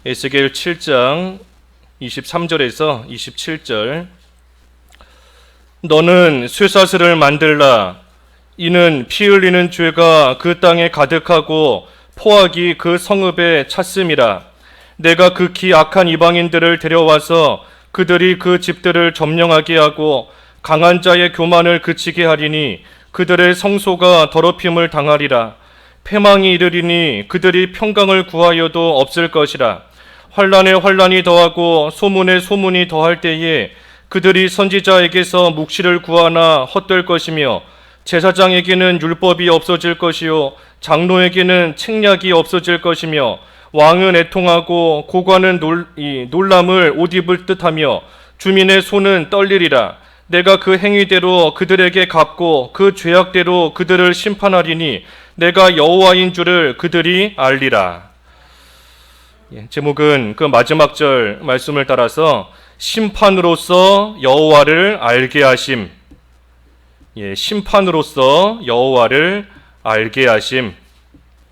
에스겔 7장 23절에서 27절. 너는 쇠사슬을 만들라. 이는 피 흘리는 죄가 그 땅에 가득하고 포악이 그 성읍에 찼음이라. 내가 극히 악한 이방인들을 데려와서 그들이 그 집들을 점령하게 하고 강한 자의 교만을 그치게 하리니 그들의 성소가 더럽힘을 당하리라. 패망이 이르리니 그들이 평강을 구하여도 없을 것이라. 환난에 환난이 더하고 소문에 소문이 더할 때에 그들이 선지자에게서 묵시를 구하나 헛될 것이며 제사장에게는 율법이 없어질 것이요 장로에게는 책략이 없어질 것이며 왕은 애통하고 고관은 놀람을 옷 입을 듯하며 주민의 손은 떨리리라. 내가 그 행위대로 그들에게 갚고 그 죄악대로 그들을 심판하리니 내가 여호와인 줄을 그들이 알리라. 제목은 그 마지막 절 말씀을 따라서 심판으로서 여호와를 알게 하심. 심판으로서 여호와를 알게 하심.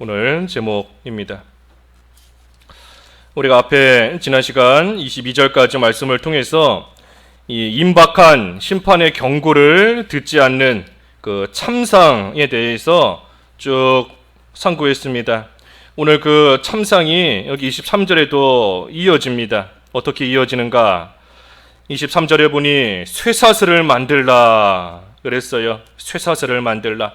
오늘 제목입니다. 우리가 앞에 지난 시간 22절까지 말씀을 통해서 이 임박한 심판의 경고를 듣지 않는 그 참상에 대해서 쭉 상고했습니다. 오늘 그 참상이 여기 23절에도 이어집니다. 어떻게 이어지는가? 23절에 보니 쇠사슬을 만들라 그랬어요. 쇠사슬을 만들라.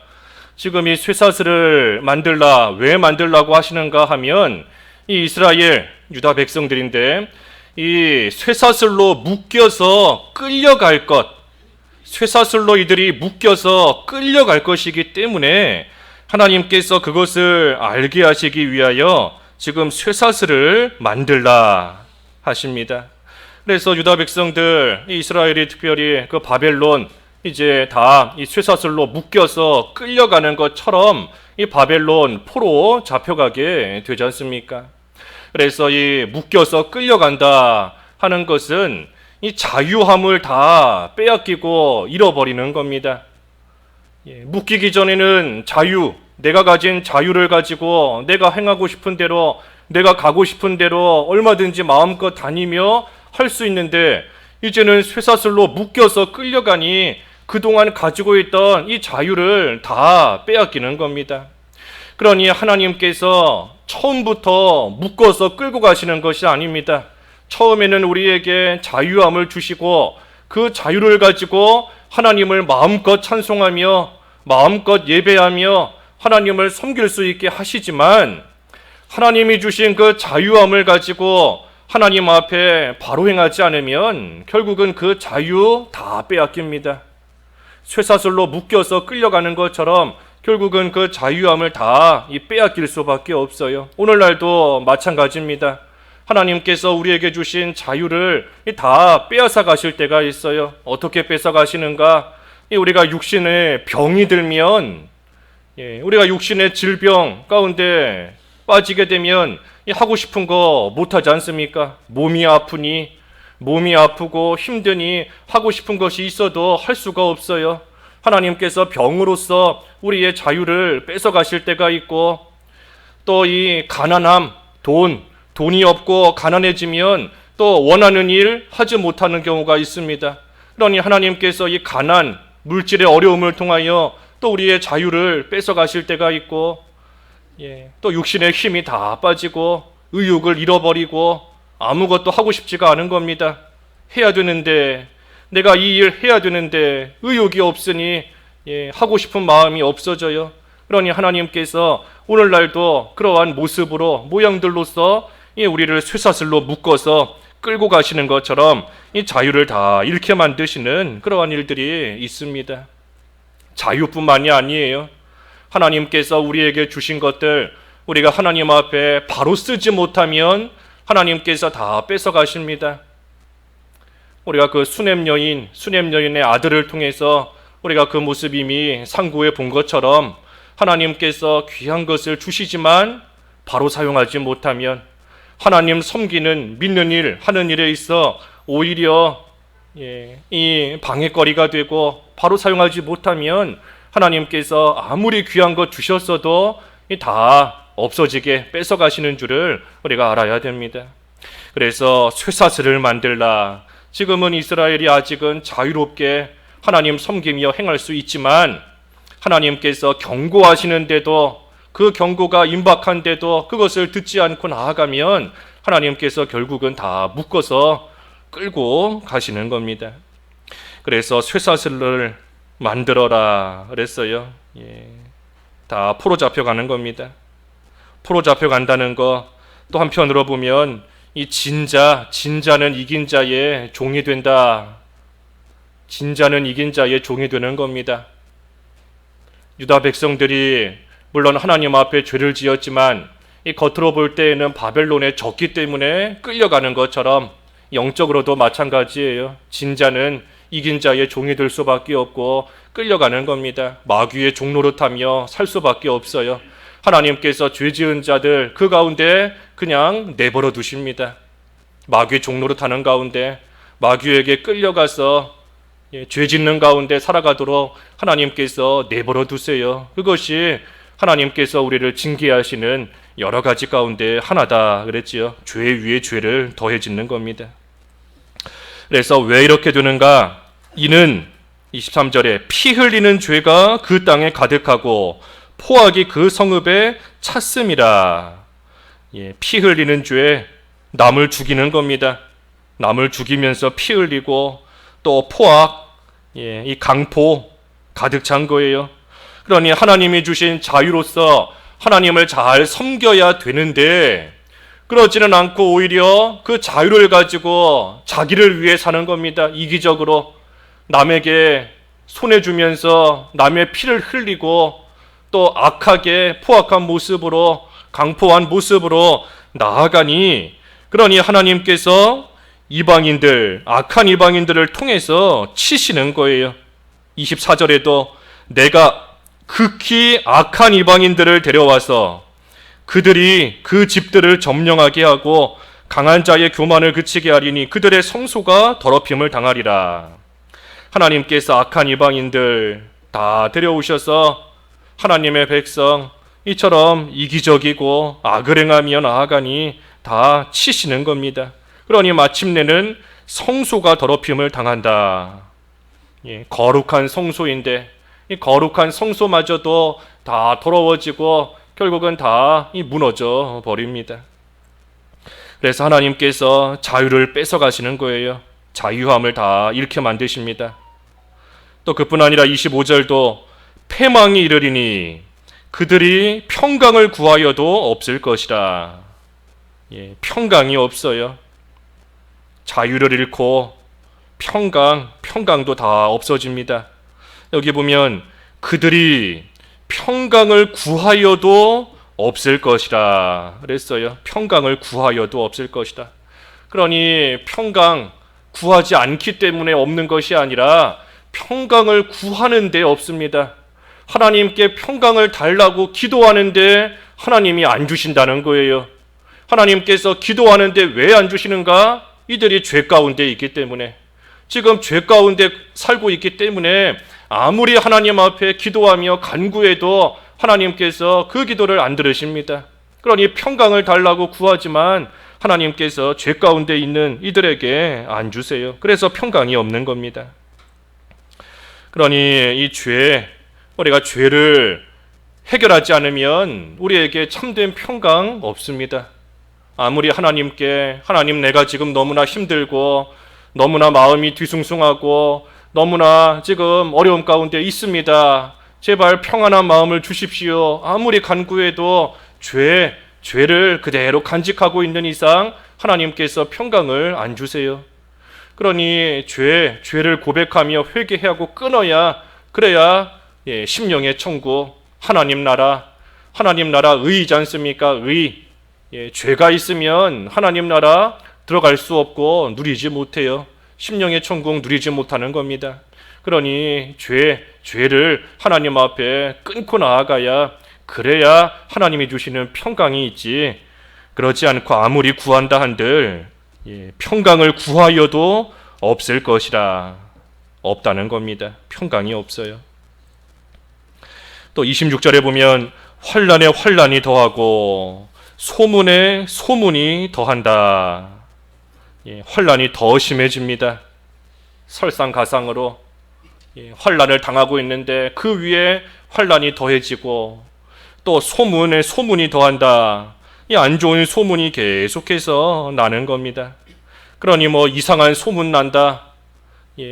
지금 이 쇠사슬을 만들라, 왜 만들라고 하시는가 하면 이 이스라엘 유다 백성들인데 이 쇠사슬로 묶여서 끌려갈 것, 쇠사슬로 이들이 묶여서 끌려갈 것이기 때문에 하나님께서 그것을 알게 하시기 위하여 지금 쇠사슬을 만들라 하십니다. 그래서 유다 백성들, 이스라엘이 특별히 그 바벨론 이제 다 이 쇠사슬로 묶여서 끌려가는 것처럼 이 바벨론 포로 잡혀가게 되지 않습니까? 그래서 이 묶여서 끌려간다 하는 것은 이 자유함을 다 빼앗기고 잃어버리는 겁니다. 묶이기 전에는 자유, 내가 가진 자유를 가지고 내가 행하고 싶은 대로, 내가 가고 싶은 대로 얼마든지 마음껏 다니며 할 수 있는데 이제는 쇠사슬로 묶여서 끌려가니 그동안 가지고 있던 이 자유를 다 빼앗기는 겁니다. 그러니 하나님께서 처음부터 묶어서 끌고 가시는 것이 아닙니다. 처음에는 우리에게 자유함을 주시고 그 자유를 가지고 하나님을 마음껏 찬송하며 마음껏 예배하며 하나님을 섬길 수 있게 하시지만 하나님이 주신 그 자유함을 가지고 하나님 앞에 바로 행하지 않으면 결국은 그 자유 다 빼앗깁니다. 쇠사슬로 묶여서 끌려가는 것처럼 결국은 그 자유함을 다 빼앗길 수밖에 없어요. 오늘날도 마찬가지입니다. 하나님께서 우리에게 주신 자유를 다 빼앗아 가실 때가 있어요. 어떻게 뺏어 가시는가? 우리가 육신에 병이 들면, 우리가 육신의 질병 가운데 빠지게 되면 하고 싶은 거 못하지 않습니까? 몸이 아프니, 몸이 아프고 힘드니 하고 싶은 것이 있어도 할 수가 없어요. 하나님께서 병으로서 우리의 자유를 뺏어 가실 때가 있고, 또 이 가난함, 돈이 없고 가난해지면 또 원하는 일 하지 못하는 경우가 있습니다. 그러니 하나님께서 이 가난, 물질의 어려움을 통하여 또 우리의 자유를 뺏어 가실 때가 있고, 또 육신의 힘이 다 빠지고 의욕을 잃어버리고 아무것도 하고 싶지가 않은 겁니다. 해야 되는데, 내가 이 일 해야 되는데 의욕이 없으니 하고 싶은 마음이 없어져요. 그러니 하나님께서 오늘날도 그러한 모습으로, 모양들로서 우리를 쇠사슬로 묶어서 끌고 가시는 것처럼 이 자유를 다 잃게 만드시는 그러한 일들이 있습니다. 자유뿐만이 아니에요. 하나님께서 우리에게 주신 것들 우리가 하나님 앞에 바로 쓰지 못하면 하나님께서 다 뺏어 가십니다. 우리가 그 수넴 여인의 아들을 통해서 우리가 그 모습 이미 상고해 본 것처럼 하나님께서 귀한 것을 주시지만 바로 사용하지 못하면 하나님 섬기는, 믿는 일, 하는 일에 있어 오히려 이 방해거리가 되고 바로 사용하지 못하면 하나님께서 아무리 귀한 것 주셨어도 다 없어지게 뺏어가시는 줄을 우리가 알아야 됩니다. 그래서 쇠사슬을 만들라. 지금은 이스라엘이 아직은 자유롭게 하나님 섬기며 행할 수 있지만 하나님께서 경고하시는데도 그 경고가 임박한데도 그것을 듣지 않고 나아가면 하나님께서 결국은 다 묶어서 끌고 가시는 겁니다. 그래서 쇠사슬을 만들어라 그랬어요. 다 포로 잡혀가는 겁니다. 포로 잡혀간다는 거 또 한편으로 보면 이 진자는 이긴 자의 종이 된다. 진자는 이긴 자의 종이 되는 겁니다. 유다 백성들이 물론 하나님 앞에 죄를 지었지만 이 겉으로 볼 때에는 바벨론에 졌기 때문에 끌려가는 것처럼 영적으로도 마찬가지예요. 진자는 이긴 자의 종이 될 수밖에 없고 끌려가는 겁니다. 마귀의 종노릇하며 살 수밖에 없어요. 하나님께서 죄 지은 자들 그 가운데 그냥 내버려 두십니다. 마귀의 종노릇하는 가운데 마귀에게 끌려가서 죄 짓는 가운데 살아가도록 하나님께서 내버려 두세요. 그것이 하나님께서 우리를 징계하시는 여러 가지 가운데 하나다 그랬지요. 죄 위에 죄를 더해 짓는 겁니다. 그래서 왜 이렇게 되는가? 이는 23절에 피 흘리는 죄가 그 땅에 가득하고 포악이 그 성읍에 찼음이라. 피 흘리는 죄, 남을 죽이는 겁니다. 남을 죽이면서 피 흘리고 또 포악, 이 강포 가득 찬 거예요. 그러니 하나님이 주신 자유로서 하나님을 잘 섬겨야 되는데 그러지는 않고 오히려 그 자유를 가지고 자기를 위해 사는 겁니다. 이기적으로 남에게 손해주면서 남의 피를 흘리고 또 악하게 포악한 모습으로 강포한 모습으로 나아가니 그러니 하나님께서 이방인들, 악한 이방인들을 통해서 치시는 거예요. 24절에도 내가 극히 악한 이방인들을 데려와서 그들이 그 집들을 점령하게 하고 강한 자의 교만을 그치게 하리니 그들의 성소가 더럽힘을 당하리라. 하나님께서 악한 이방인들 다 데려오셔서 하나님의 백성 이처럼 이기적이고 악을 행하며 나아가니 다 치시는 겁니다. 그러니 마침내는 성소가 더럽힘을 당한다. 거룩한 성소인데 이 거룩한 성소마저도 다 더러워지고 결국은 다 무너져 버립니다. 그래서 하나님께서 자유를 뺏어가시는 거예요. 자유함을 다 잃게 만드십니다. 또 그뿐 아니라 25절도 패망이 이르리니 그들이 평강을 구하여도 없을 것이라. 평강이 없어요. 자유를 잃고 평강도 다 없어집니다. 여기 보면 그들이 평강을 구하여도 없을 것이라 그랬어요. 평강을 구하여도 없을 것이다. 그러니 평강 구하지 않기 때문에 없는 것이 아니라 평강을 구하는데 없습니다. 하나님께 평강을 달라고 기도하는데 하나님이 안 주신다는 거예요. 하나님께서 기도하는데 왜 안 주시는가? 이들이 죄 가운데 있기 때문에, 지금 죄 가운데 살고 있기 때문에 아무리 하나님 앞에 기도하며 간구해도 하나님께서 그 기도를 안 들으십니다. 그러니 평강을 달라고 구하지만 하나님께서 죄 가운데 있는 이들에게 안 주세요. 그래서 평강이 없는 겁니다. 그러니 이 우리가 죄를 해결하지 않으면 우리에게 참된 평강 없습니다. 아무리 하나님 내가 지금 너무나 힘들고 너무나 마음이 뒤숭숭하고 너무나 지금 어려움 가운데 있습니다. 제발 평안한 마음을 주십시오. 아무리 간구해도 죄를 그대로 간직하고 있는 이상 하나님께서 평강을 안 주세요. 그러니 죄를 고백하며 회개하고 끊어야, 그래야 심령의 천국, 하나님 나라 의이지 않습니까? 의. 죄가 있으면 하나님 나라 들어갈 수 없고 누리지 못해요. 심령의 천국 누리지 못하는 겁니다. 그러니 죄를 하나님 앞에 끊고 나아가야, 그래야 하나님이 주시는 평강이 있지. 그렇지 않고 아무리 구한다 한들 평강을 구하여도 없을 것이라. 없다는 겁니다. 평강이 없어요. 또 26절에 보면 환난에 환난이 더하고 소문에 소문이 더한다. 환란이 더 심해집니다. 설상가상으로 환란을 당하고 있는데 그 위에 환란이 더해지고 또 소문에 소문이 더한다. 이 안 좋은 소문이 계속해서 나는 겁니다. 그러니 뭐 이상한 소문 난다.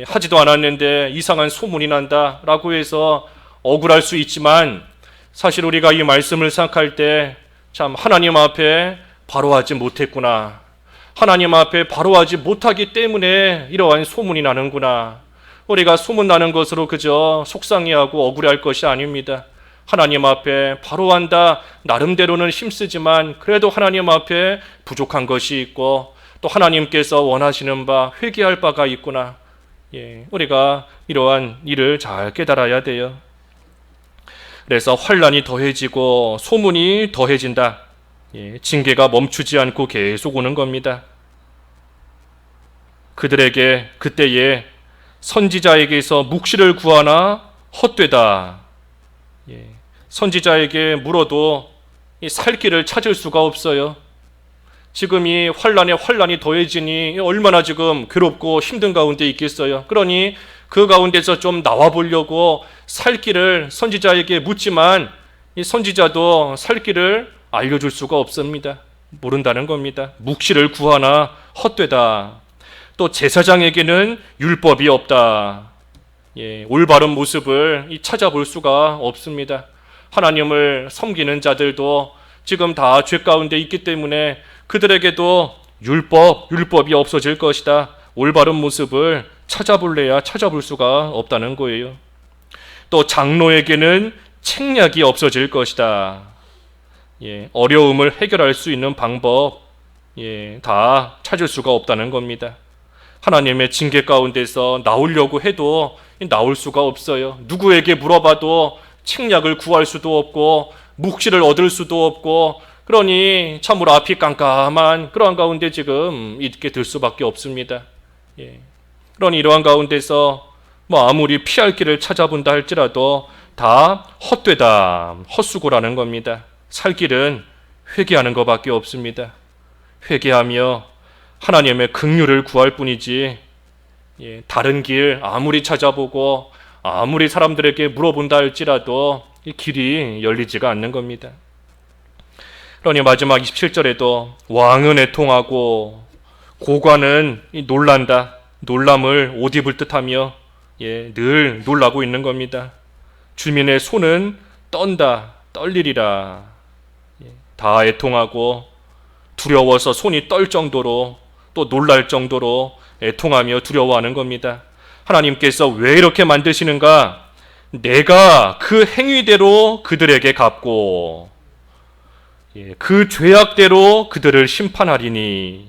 하지도 않았는데 이상한 소문이 난다 라고 해서 억울할 수 있지만 사실 우리가 이 말씀을 생각할 때 참 하나님 앞에 바로하지 못했구나. 하나님 앞에 바로하지 못하기 때문에 이러한 소문이 나는구나. 우리가 소문나는 것으로 그저 속상해하고 억울할 것이 아닙니다. 하나님 앞에 바로한다 나름대로는 힘쓰지만 그래도 하나님 앞에 부족한 것이 있고 또 하나님께서 원하시는 바 회개할 바가 있구나. 우리가 이러한 일을 잘 깨달아야 돼요. 그래서 환란이 더해지고 소문이 더해진다. 징계가 멈추지 않고 계속 오는 겁니다. 그들에게 그때에 선지자에게서 묵시를 구하나 헛되다. 선지자에게 물어도 살 길을 찾을 수가 없어요. 지금 이 환란이 더해지니 얼마나 지금 괴롭고 힘든 가운데 있겠어요. 그러니 그 가운데서 좀 나와 보려고 살 길을 선지자에게 묻지만 이 선지자도 살 길을 알려줄 수가 없습니다. 모른다는 겁니다. 묵시를 구하나 헛되다. 또 제사장에게는 율법이 없다. 올바른 모습을 찾아볼 수가 없습니다. 하나님을 섬기는 자들도 지금 다 죄 가운데 있기 때문에 그들에게도 율법이 없어질 것이다. 올바른 모습을 찾아볼래야 찾아볼 수가 없다는 거예요. 또 장로에게는 책략이 없어질 것이다. 어려움을 해결할 수 있는 방법 다 찾을 수가 없다는 겁니다. 하나님의 징계 가운데서 나오려고 해도 나올 수가 없어요. 누구에게 물어봐도 책략을 구할 수도 없고 묵시를 얻을 수도 없고 그러니 참으로 앞이 깜깜한 그러한 가운데 지금 있게 될 수밖에 없습니다. 그러니 이러한 가운데서 뭐 아무리 피할 길을 찾아본다 할지라도 다 헛되다, 헛수고라는 겁니다. 살 길은 회개하는 것밖에 없습니다. 회개하며 하나님의 긍휼을 구할 뿐이지 다른 길 아무리 찾아보고 아무리 사람들에게 물어본다 할지라도 이 길이 열리지가 않는 겁니다. 그러니 마지막 27절에도 왕은 애통하고 고관은 놀란다. 놀람을 옷 입을 듯하며 늘 놀라고 있는 겁니다. 주민의 손은 떤다. 떨리리라. 다 애통하고 두려워서 손이 떨 정도로 또 놀랄 정도로 애통하며 두려워하는 겁니다. 하나님께서 왜 이렇게 만드시는가? 내가 그 행위대로 그들에게 갚고 그 죄악대로 그들을 심판하리니.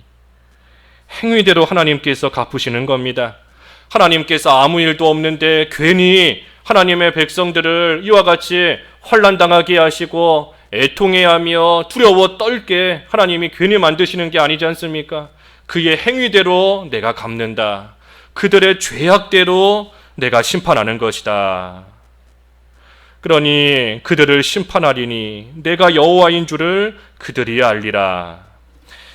행위대로 하나님께서 갚으시는 겁니다. 하나님께서 아무 일도 없는데 괜히 하나님의 백성들을 이와 같이 환난당하게 하시고 애통해하며 두려워 떨게 하나님이 괜히 만드시는 게 아니지 않습니까? 그의 행위대로 내가 갚는다. 그들의 죄악대로 내가 심판하는 것이다. 그러니 그들을 심판하리니 내가 여호와인 줄을 그들이 알리라.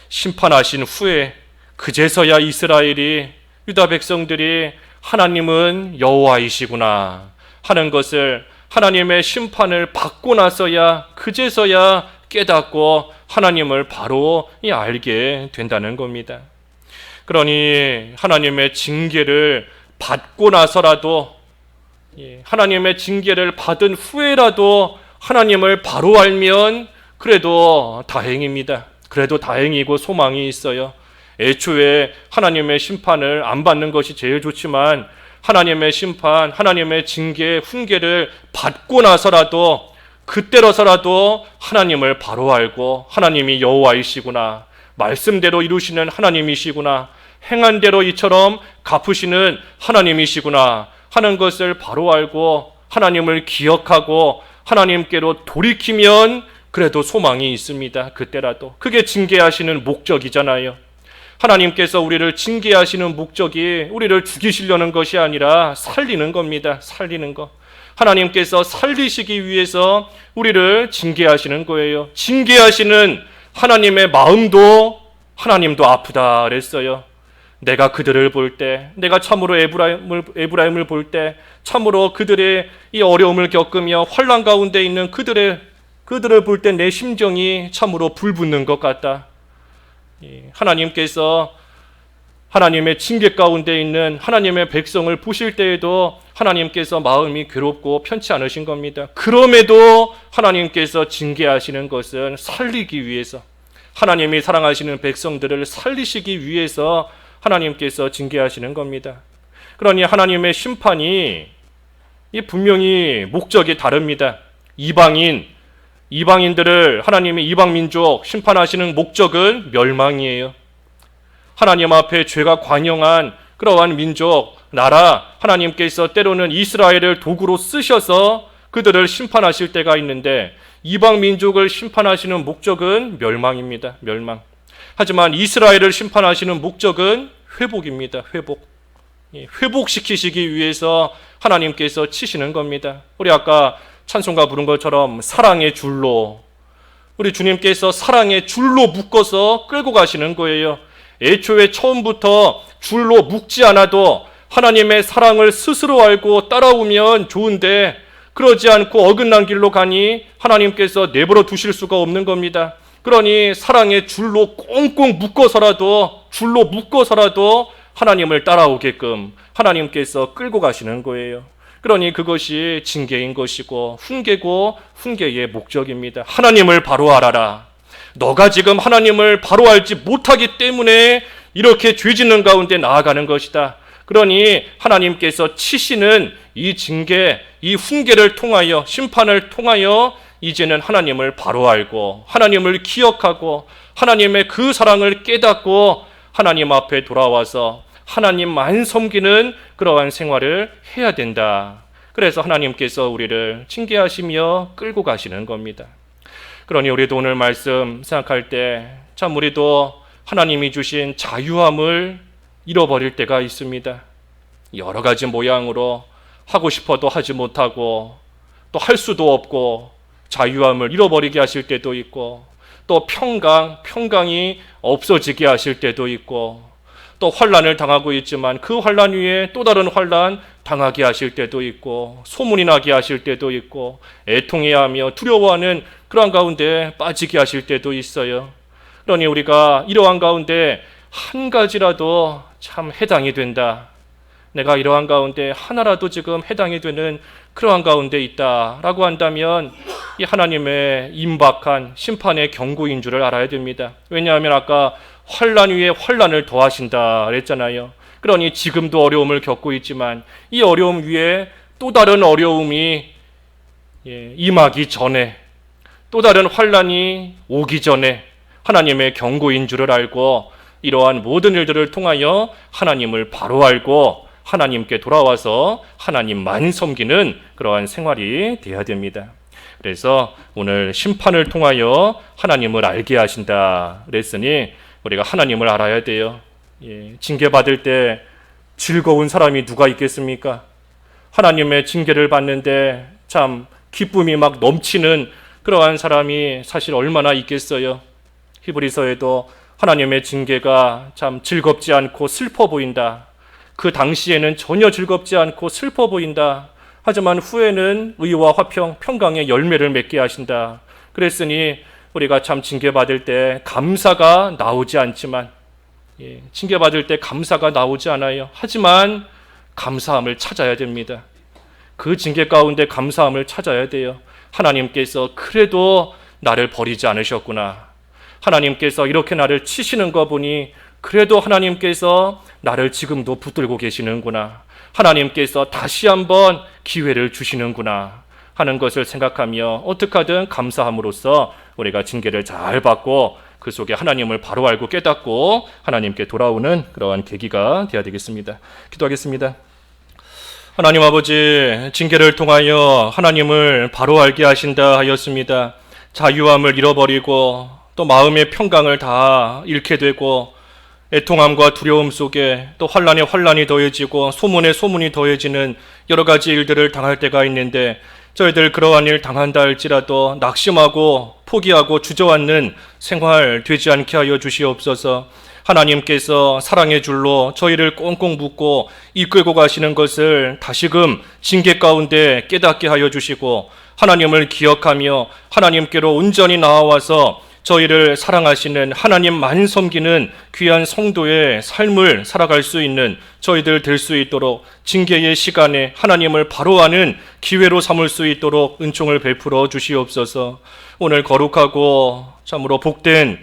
심판하신 후에 그제서야 이스라엘이 유다 백성들이 하나님은 여호와이시구나 하는 것을 하나님의 심판을 받고 나서야 그제서야 깨닫고 하나님을 바로 알게 된다는 겁니다. 그러니 하나님의 징계를 받고 나서라도 하나님의 징계를 받은 후에라도 하나님을 바로 알면 그래도 다행입니다. 그래도 다행이고 소망이 있어요. 애초에 하나님의 심판을 안 받는 것이 제일 좋지만 하나님의 심판, 하나님의 징계, 훈계를 받고 나서라도 그때로서라도 하나님을 바로 알고 하나님이 여호와이시구나, 말씀대로 이루시는 하나님이시구나, 행한 대로 이처럼 갚으시는 하나님이시구나 하는 것을 바로 알고 하나님을 기억하고 하나님께로 돌이키면 그래도 소망이 있습니다. 그때라도. 그게 징계하시는 목적이잖아요. 하나님께서 우리를 징계하시는 목적이 우리를 죽이시려는 것이 아니라 살리는 겁니다. 살리는 것. 하나님께서 살리시기 위해서 우리를 징계하시는 거예요. 징계하시는 하나님의 마음도 하나님도 아프다 그랬어요. 내가 그들을 볼 때, 내가 참으로 에브라임을 볼 때, 참으로 그들의 이 어려움을 겪으며 환난 가운데 있는 그들을 볼 때 내 심정이 참으로 불붙는 것 같다. 하나님께서 하나님의 징계 가운데 있는 하나님의 백성을 보실 때에도 하나님께서 마음이 괴롭고 편치 않으신 겁니다. 그럼에도 하나님께서 징계하시는 것은 살리기 위해서, 하나님이 사랑하시는 백성들을 살리시기 위해서 하나님께서 징계하시는 겁니다. 그러니 하나님의 심판이 분명히 목적이 다릅니다. 이방인들을, 하나님의 이방 민족 심판하시는 목적은 멸망이에요. 하나님 앞에 죄가 관영한 그러한 민족, 나라, 하나님께서 때로는 이스라엘을 도구로 쓰셔서 그들을 심판하실 때가 있는데, 이방 민족을 심판하시는 목적은 멸망입니다. 멸망. 하지만 이스라엘을 심판하시는 목적은 회복입니다. 회복시키시기 위해서 하나님께서 치시는 겁니다. 우리 아까 찬송가 부른 것처럼 사랑의 줄로, 우리 주님께서 사랑의 줄로 묶어서 끌고 가시는 거예요. 애초에 처음부터 줄로 묶지 않아도 하나님의 사랑을 스스로 알고 따라오면 좋은데, 그러지 않고 어긋난 길로 가니 하나님께서 내버려 두실 수가 없는 겁니다. 그러니 사랑의 줄로 꽁꽁 묶어서라도 하나님을 따라오게끔 하나님께서 끌고 가시는 거예요. 그러니 그것이 징계인 것이고 훈계고 훈계의 목적입니다. 하나님을 바로 알아라. 너가 지금 하나님을 바로 알지 못하기 때문에 이렇게 죄 짓는 가운데 나아가는 것이다. 그러니 하나님께서 치시는 이 징계, 이 훈계를 통하여, 심판을 통하여 이제는 하나님을 바로 알고 하나님을 기억하고 하나님의 그 사랑을 깨닫고 하나님 앞에 돌아와서 하나님만 섬기는 그러한 생활을 해야 된다. 그래서 하나님께서 우리를 징계하시며 끌고 가시는 겁니다. 그러니 우리도 오늘 말씀 생각할 때 참 우리도 하나님이 주신 자유함을 잃어버릴 때가 있습니다. 여러 가지 모양으로 하고 싶어도 하지 못하고 또 할 수도 없고 자유함을 잃어버리게 하실 때도 있고, 또 평강이 없어지게 하실 때도 있고, 또 환난을 당하고 있지만 그 환난 위에 또 다른 환난 당하게 하실 때도 있고, 소문이 나게 하실 때도 있고, 애통해야 하며 두려워하는 그러한 가운데 빠지게 하실 때도 있어요. 그러니 우리가 이러한 가운데 한 가지라도 참 해당이 된다, 내가 이러한 가운데 하나라도 지금 해당이 되는 그러한 가운데 있다라고 한다면 이 하나님의 임박한 심판의 경고인 줄을 알아야 됩니다. 왜냐하면 아까 환난 위에 환난을 더하신다 그랬잖아요. 그러니 지금도 어려움을 겪고 있지만 이 어려움 위에 또 다른 어려움이 임하기 전에, 또 다른 환난이 오기 전에 하나님의 경고인 줄을 알고 이러한 모든 일들을 통하여 하나님을 바로 알고 하나님께 돌아와서 하나님만 섬기는 그러한 생활이 되어야 됩니다. 그래서 오늘 심판을 통하여 하나님을 알게 하신다 그랬으니 우리가 하나님을 알아야 돼요. 징계받을 때 즐거운 사람이 누가 있겠습니까? 하나님의 징계를 받는데 참 기쁨이 막 넘치는 그러한 사람이 사실 얼마나 있겠어요. 히브리서에도 하나님의 징계가 참 즐겁지 않고 슬퍼 보인다. 그 당시에는 전혀 즐겁지 않고 슬퍼 보인다. 하지만 후에는 의와 화평, 평강의 열매를 맺게 하신다. 그랬으니 우리가 참 징계받을 때 감사가 나오지 않지만, 징계받을 때 감사가 나오지 않아요. 하지만 감사함을 찾아야 됩니다. 그 징계 가운데 감사함을 찾아야 돼요. 하나님께서 그래도 나를 버리지 않으셨구나. 하나님께서 이렇게 나를 치시는 거 보니 그래도 하나님께서 나를 지금도 붙들고 계시는구나. 하나님께서 다시 한번 기회를 주시는구나 하는 것을 생각하며 어떻게 하든 감사함으로써 우리가 징계를 잘 받고 그 속에 하나님을 바로 알고 깨닫고 하나님께 돌아오는 그러한 계기가 되어야 되겠습니다. 기도하겠습니다. 하나님 아버지, 징계를 통하여 하나님을 바로 알게 하신다 하였습니다. 자유함을 잃어버리고 또 마음의 평강을 다 잃게 되고 애통함과 두려움 속에 또 환난에 환난이 더해지고 소문에 소문이 더해지는 여러 가지 일들을 당할 때가 있는데, 저희들 그러한 일 당한다 할지라도 낙심하고 포기하고 주저앉는 생활 되지 않게 하여 주시옵소서. 하나님께서 사랑의 줄로 저희를 꽁꽁 묶고 이끌고 가시는 것을 다시금 징계 가운데 깨닫게 하여 주시고, 하나님을 기억하며 하나님께로 온전히 나아와서 저희를 사랑하시는 하나님만 섬기는 귀한 성도의 삶을 살아갈 수 있는 저희들 될 수 있도록, 징계의 시간에 하나님을 바로 아는 기회로 삼을 수 있도록 은총을 베풀어 주시옵소서. 오늘 거룩하고 참으로 복된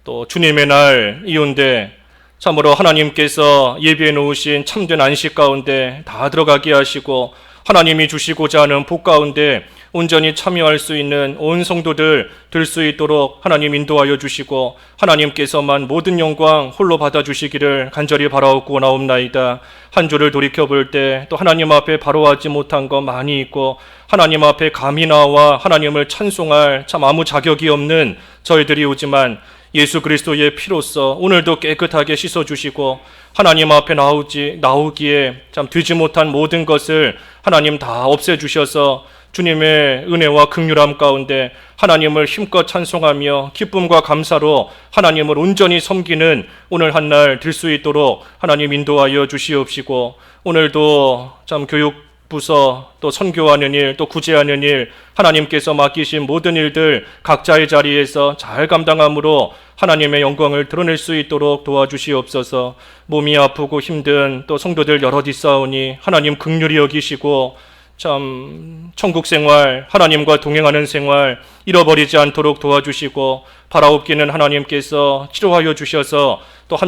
또 주님의 날이온데, 참으로 하나님께서 예비해 놓으신 참된 안식 가운데 다 들어가게 하시고, 하나님이 주시고자 하는 복 가운데 온전히 참여할 수 있는 온 성도들 될 수 있도록 하나님 인도하여 주시고, 하나님께서만 모든 영광 홀로 받아주시기를 간절히 바라옵고 나옵나이다. 한 주를 돌이켜볼 때 또 하나님 앞에 바로 하지 못한 것 많이 있고, 하나님 앞에 감히 나와 하나님을 찬송할 참 아무 자격이 없는 저희들이 오지만, 예수 그리스도의 피로써 오늘도 깨끗하게 씻어주시고, 하나님 앞에 나오기에 참 되지 못한 모든 것을 하나님 다 없애주셔서 주님의 은혜와 긍휼함 가운데 하나님을 힘껏 찬송하며 기쁨과 감사로 하나님을 온전히 섬기는 오늘 한 날 될 수 있도록 하나님 인도하여 주시옵시고, 오늘도 참 교육부서 또 선교하는 일, 또 구제하는 일, 하나님께서 맡기신 모든 일들 각자의 자리에서 잘 감당함으로 하나님의 영광을 드러낼 수 있도록 도와주시옵소서. 몸이 아프고 힘든 또 성도들 여럿 있사오니 하나님 긍휼히 여기시고, 참 천국 생활, 하나님과 동행하는 생활 잃어버리지 않도록 도와주시고, 바라옵기는 하나님께서 치료하여 주셔서 또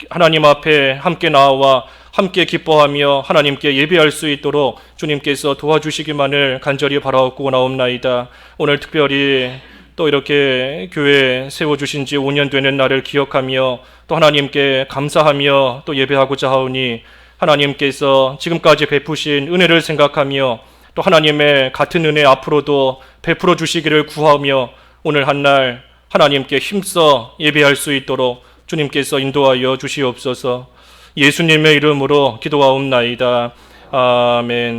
하나님 앞에 함께 나와 함께 기뻐하며 하나님께 예배할 수 있도록 주님께서 도와주시기만을 간절히 바라옵고 나옵나이다. 오늘 특별히 또 이렇게 교회 세워주신 지 5년 되는 날을 기억하며 또 하나님께 감사하며 또 예배하고자 하오니, 하나님께서 지금까지 베푸신 은혜를 생각하며 또 하나님의 같은 은혜 앞으로도 베풀어 주시기를 구하며, 오늘 한 날 하나님께 힘써 예배할 수 있도록 주님께서 인도하여 주시옵소서. 예수님의 이름으로 기도하옵나이다. 아멘.